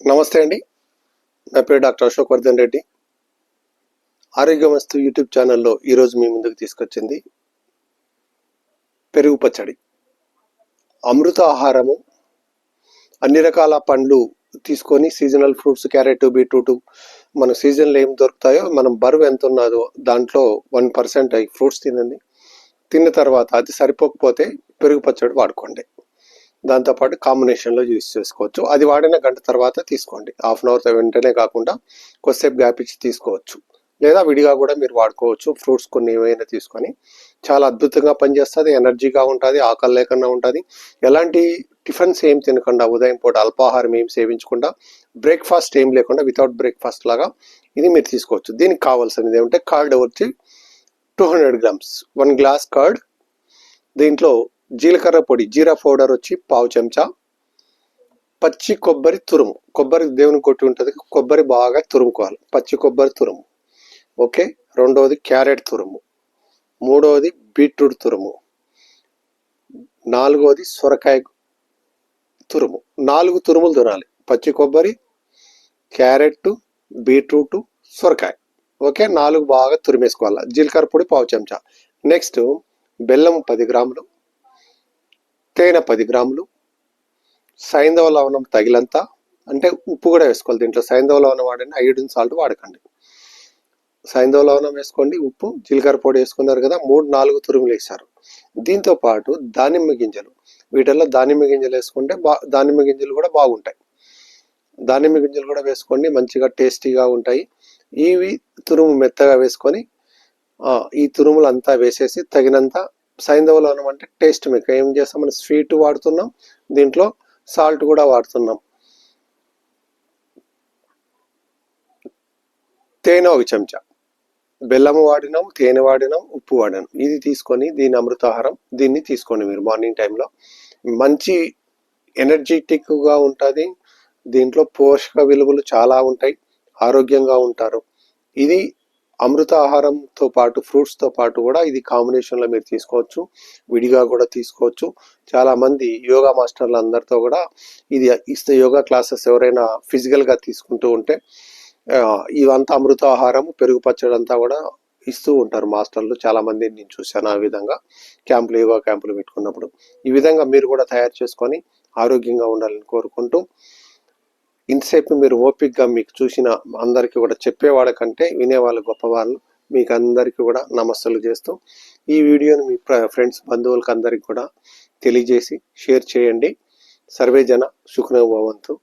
నమస్తే అండి. నా పేరు డాక్టర్ అశోక్ వర్ధన్ రెడ్డి. ఆరోగ్యమస్తు యూట్యూబ్ ఛానల్లో ఈరోజు మీ ముందుకు తీసుకొచ్చింది పెరుగు పచ్చడి. అమృత ఆహారము. అన్ని రకాల పండ్లు తీసుకొని సీజనల్ ఫ్రూట్స్, క్యారెట్, బీట్రూట్, మన సీజన్లో ఏం దొరుకుతాయో, మనం బరువు ఎంత ఉన్నదో దాంట్లో 1% అవి ఫ్రూట్స్ తినండి. తిన్న తర్వాత అది సరిపోకపోతే పెరుగు పచ్చడి వాడుకోండి. దాంతోపాటు కాంబినేషన్లో యూస్ చేసుకోవచ్చు. అది వాడిన గంట తర్వాత తీసుకోండి. హాఫ్ అన్ అవర్ వెంటనే కాకుండా కొద్దిసేపు గ్యాప్ ఇచ్చి తీసుకోవచ్చు. లేదా విడిగా కూడా మీరు వాడుకోవచ్చు. ఫ్రూట్స్ కొన్ని ఏమైనా తీసుకొని చాలా అద్భుతంగా పనిచేస్తుంది. ఎనర్జీగా ఉంటుంది, ఆకలి లేకుండా ఉంటుంది. ఎలాంటి టిఫిన్స్ ఏం తినకుండా, ఉదయం పూట అల్పాహారం ఏం సేవించకుండా, బ్రేక్ఫాస్ట్ ఏం లేకుండా వితౌట్ బ్రేక్ఫాస్ట్ లాగా ఇది మీరు తీసుకోవచ్చు. దీనికి కావాల్సినది ఏమంటే కర్డ్ వచ్చి 200 grams, 1 glass కర్డ్. దీంట్లో జీలకర్ర పొడి, జీరా పౌడర్ వచ్చి 1/2 చెంచా, పచ్చి కొబ్బరి తురుము. కొబ్బరి దేవుని కొట్టి ఉంటుంది, కొబ్బరి బాగా తురుముకోవాలి, పచ్చి కొబ్బరి తురుము. ఓకే. రెండవది క్యారెట్ తురుము. మూడవది బీట్రూట్ తురుము. నాలుగవది సొరకాయ తురుము. 4 తురుములు తినాలి. పచ్చి కొబ్బరి, క్యారెట్, బీట్రూట్, సొరకాయ. ఓకే. 4 బాగా తురిమేసుకోవాలి. జీలకర్ర పొడి 1/2 చెంచా. నెక్స్ట్ బెల్లం 10 గ్రాములు, తేనె 10 గ్రాములు, సైంధవ లవణం తగిలంత, అంటే ఉప్పు కూడా వేసుకోవాలి దీంట్లో. సైంధవ లవణం వాడండి, ఐయోడిన్ సాల్ట్ వాడకండి. సైంధవ లవణం వేసుకోండి, ఉప్పు, జీలకర్ర పొడి వేసుకున్నారు కదా, 3-4 తురుములు వేసారు. దీంతో పాటు దానిమ్మ గింజలు. వీటిల్లో దానిమ్మ గింజలు వేసుకుంటే దానిమ్మ గింజలు కూడా బాగుంటాయి. దానిమ్మ గింజలు కూడా వేసుకోండి, మంచిగా టేస్టీగా ఉంటాయి. ఇవి తురుము మెత్తగా వేసుకొని ఈ తురుములు అంతా వేసేసి తగినంత సైంధవ లవణం, అంటే టేస్ట్ మీకు ఏం చేస్తాం, మనం స్వీట్ వాడుతున్నాం, దీంట్లో సాల్ట్ కూడా వాడుతున్నాం. తేనె 1 చెంచా, బెల్లము వాడినాం, తేనె వాడినాం, ఉప్పు వాడినాం. ఇది తీసుకొని దీని అమృతాహారం, దీన్ని తీసుకోండి మీరు మార్నింగ్ టైంలో. మంచి ఎనర్జెటిక్గా ఉంటుంది. దీంట్లో పోషక విలువలు చాలా ఉంటాయి, ఆరోగ్యంగా ఉంటారు. ఇది అమృత ఆహారంతో పాటు ఫ్రూట్స్తో పాటు కూడా ఇది కాంబినేషన్లో మీరు తీసుకోవచ్చు, విడిగా కూడా తీసుకోవచ్చు. చాలామంది యోగా మాస్టర్లు అందరితో కూడా ఇది ఇస్తే, యోగా క్లాసెస్ ఎవరైనా ఫిజికల్గా తీసుకుంటూ ఉంటే ఇవంతా అమృత ఆహారం, పెరుగు పచ్చడి అంతా కూడా ఇస్తూ ఉంటారు మాస్టర్లు. చాలామంది నేను చూశాను ఆ విధంగా క్యాంపులు, యోగా క్యాంపులు పెట్టుకున్నప్పుడు. ఈ విధంగా మీరు కూడా తయారు చేసుకొని ఆరోగ్యంగా ఉండాలని కోరుకుంటూ, ఇంతసేపు మీరు ఓపిక్గా మీకు చూసిన అందరికీ కూడా చెప్పేవాళ్ళ కంటే వినేవాళ్ళు గొప్పవాళ్ళు. మీకు అందరికీ కూడా నమస్తలు చేస్తూ ఈ వీడియోని మీ ఫ్రెండ్స్, బంధువులకు అందరికి కూడా తెలియజేసి షేర్ చేయండి. సర్వే జన సుఖినో భవంతు.